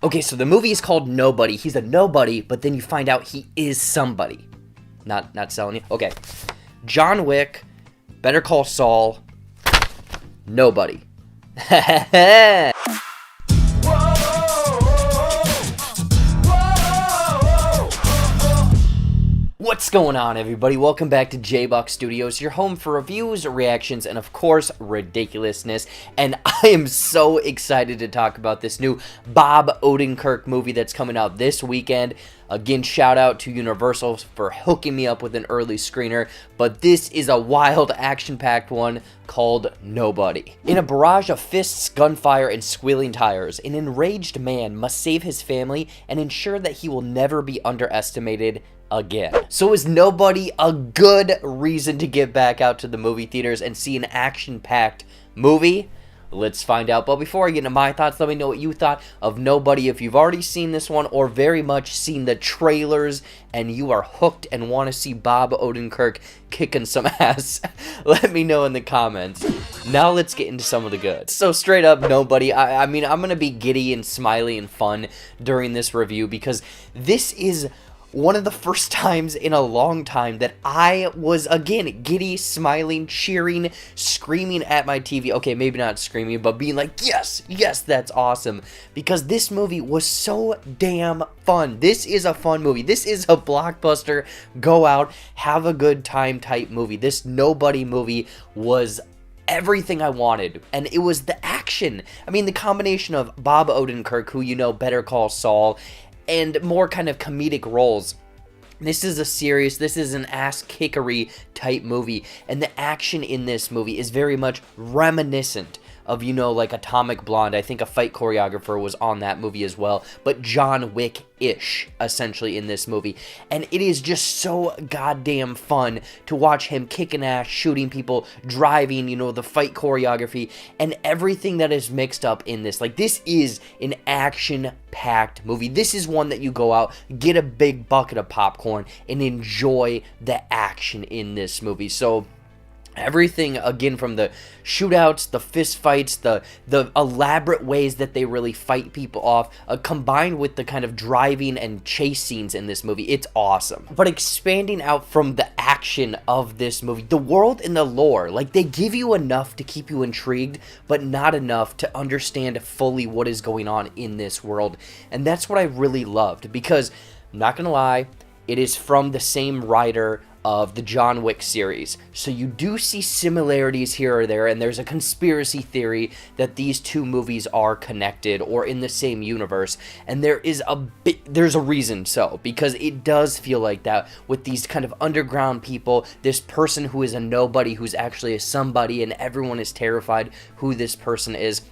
Okay, so the movie is called Nobody. He's a nobody, but then you find out he is somebody. Not selling you. Okay. John Wick, Better Call Saul, Nobody. What's going on, everybody? Welcome back to JBuck Studios, your home for reviews, reactions, and of course, ridiculousness. And I am so excited to talk about this new Bob Odenkirk movie that's coming out this weekend. Again, shout out to Universal for hooking me up with an early screener, but this is a wild, action-packed one called Nobody. In a barrage of fists, gunfire, and squealing tires, an enraged man must save his family and ensure that he will never be underestimated again. So is Nobody a good reason to get back out to the movie theaters and see an action-packed movie? Let's find out. But before I get into my thoughts, let me know what you thought of Nobody. If you've already seen this one or very much seen the trailers and you are hooked and want to see Bob Odenkirk kicking some ass, let me know in the comments. Now let's get into some of the good. So straight up, Nobody. I mean, I'm going to be giddy and smiley and fun during this review because this is one of the first times in a long time that I was, again, giddy, smiling, cheering, screaming at my TV. Okay, maybe not screaming, but being like, yes, yes, that's awesome. Because this movie was so damn fun. This is a fun movie. This is a blockbuster, go out, have a good time type movie. This Nobody movie was everything I wanted, and it was the action. I mean, the combination of Bob Odenkirk, who you know, Better Call Saul, and more kind of comedic roles. This is an ass-kickery type movie, and the action in this movie is very much reminiscent of, you know, like Atomic Blonde. I think a fight choreographer was on that movie as well, but John Wick-ish, essentially, in this movie. And it is just so goddamn fun to watch him kicking ass, shooting people, driving, you know, the fight choreography, and everything that is mixed up in this. Like, this is an action-packed movie. This is one that you go out, get a big bucket of popcorn, and enjoy the action in this movie. So everything, again, from the shootouts, the fist fights, the elaborate ways that they really fight people off, combined with the kind of driving and chase scenes in this movie, it's awesome. But expanding out from the action of this movie, the world and the lore, like, they give you enough to keep you intrigued, but not enough to understand fully what is going on in this world. And that's what I really loved, because, I'm not gonna lie, it is from the same writer of the John Wick series. So you do see similarities here or there, and there's a conspiracy theory that these two movies are connected or in the same universe, and there's a reason so, because it does feel like that with these kind of underground people, this person who is a nobody who's actually a somebody, and everyone is terrified who this person is.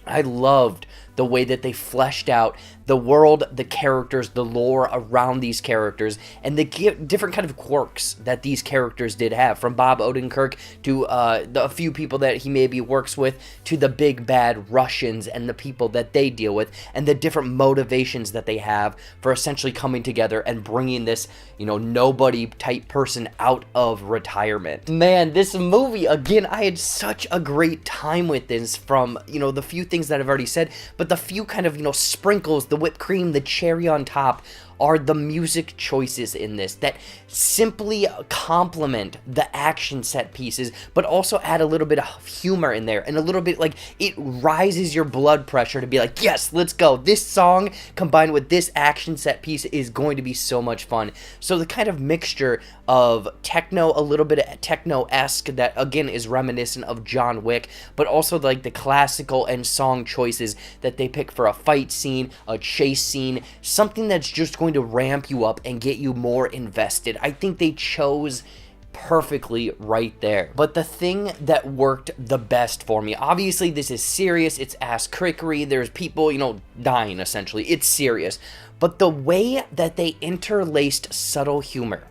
I loved the way that they fleshed out the world, the characters, the lore around these characters, and the different kind of quirks that these characters did have, from Bob Odenkirk to a few people that he maybe works with, to the big bad Russians and the people that they deal with, and the different motivations that they have for essentially coming together and bringing this, you know, nobody type person out of retirement. Man, this movie, again, I had such a great time with this, from, you know, the few things that I've already said, but the few kind of, you know, sprinkles, the whipped cream, the cherry on top, are the music choices in this that simply complement the action set pieces, but also add a little bit of humor in there, and a little bit, like, it rises your blood pressure to be like, yes, let's go. This song combined with this action set piece is going to be so much fun. So the kind of mixture of techno, a little bit of techno-esque that, again, is reminiscent of John Wick, but also like the classical and song choices that they pick for a fight scene, a chase scene, something that's just going to ramp you up and get you more invested. I think they chose perfectly right there. But the thing that worked the best for me, obviously this is serious, it's ass crickery, there's people, you know, dying essentially, it's serious, but the way that they interlaced subtle humor,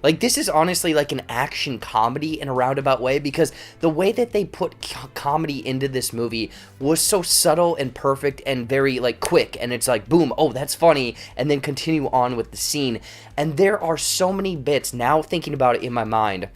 like, this is honestly like an action comedy in a roundabout way, because the way that they put comedy into this movie was so subtle and perfect and very, like, quick, and it's like, boom, oh, that's funny, and then continue on with the scene. And there are so many bits, now thinking about it in my mind,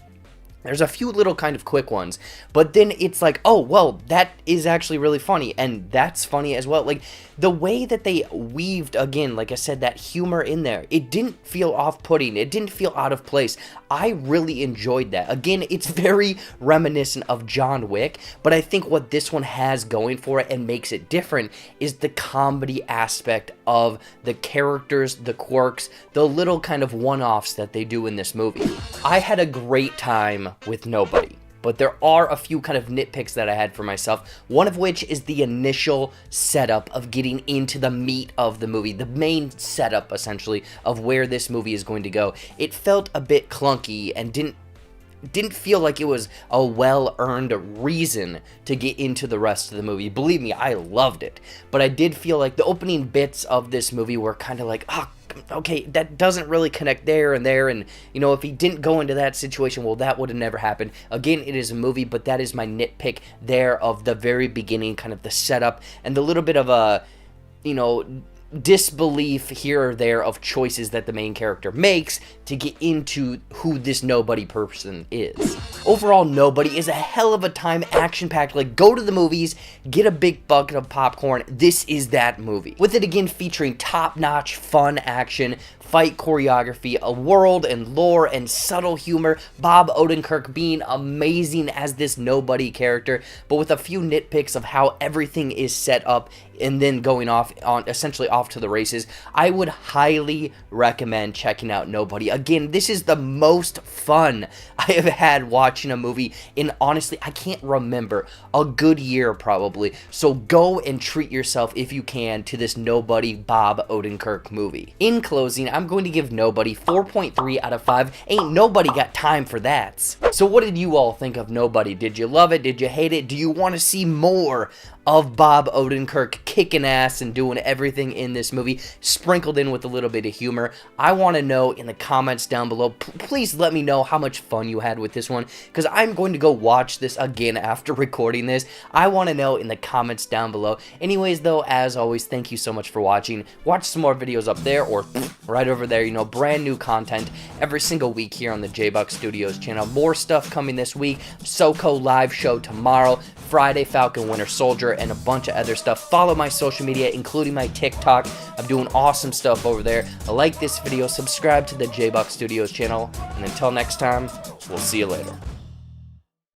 There's a few little kind of quick ones, but then it's like, oh, well, that is actually really funny, and that's funny as well. Like, the way that they weaved, again, like I said, that humor in there, it didn't feel off-putting, it didn't feel out of place. I really enjoyed that. Again, it's very reminiscent of John Wick, but I think what this one has going for it and makes it different is the comedy aspect of the characters, the quirks, the little kind of one-offs that they do in this movie. I had a great time with Nobody, but there are a few kind of nitpicks that I had for myself, one of which is the initial setup of getting into the meat of the movie, the main setup, essentially, of where this movie is going to go. It felt a bit clunky and didn't feel like it was a well-earned reason to get into the rest of the movie. Believe me, I loved it, but I did feel like the opening bits of this movie were kind of like, oh, okay, that doesn't really connect there, and you know, if he didn't go into that situation, well, that would have never happened. Again, it is a movie, but that is my nitpick there of the very beginning, kind of the setup, and the little bit of a, you know, disbelief here or there of choices that the main character makes to get into who this Nobody person is. Overall, Nobody is a hell of a time, action-packed. Like, go to the movies, get a big bucket of popcorn. This is that movie. With it, again, featuring top-notch fun action, fight choreography, a world and lore and subtle humor, Bob Odenkirk being amazing as this Nobody character, but with a few nitpicks of how everything is set up and then going off on essentially off to the races. I would highly recommend checking out Nobody. Again, this is the most fun I have had watching a movie in, honestly, I can't remember, a good year probably. So go and treat yourself, if you can, to this Nobody Bob Odenkirk movie. In closing, I'm going to give Nobody 4.3 out of 5. Ain't nobody got time for that. So what did you all think of Nobody? Did you love it? Did you hate it? Do you want to see more of Bob Odenkirk kicking ass and doing everything in this movie, sprinkled in with a little bit of humor? I want to know in the comments down below. Please let me know how much fun you had with this one, because I'm going to go watch this again after recording this. I want to know in the comments down below. Anyways, though, as always, thank you so much for watching. Watch some more videos up there or right over there. You know, brand new content every single week here on the JBuck Studios channel. More stuff coming this week. SoCo live show tomorrow. Friday, Falcon Winter Soldier, and a bunch of other stuff. Follow my social media, including my TikTok. I'm doing awesome stuff over there. Like this video, subscribe to the JBuck Studios channel, and until next time, we'll see you later.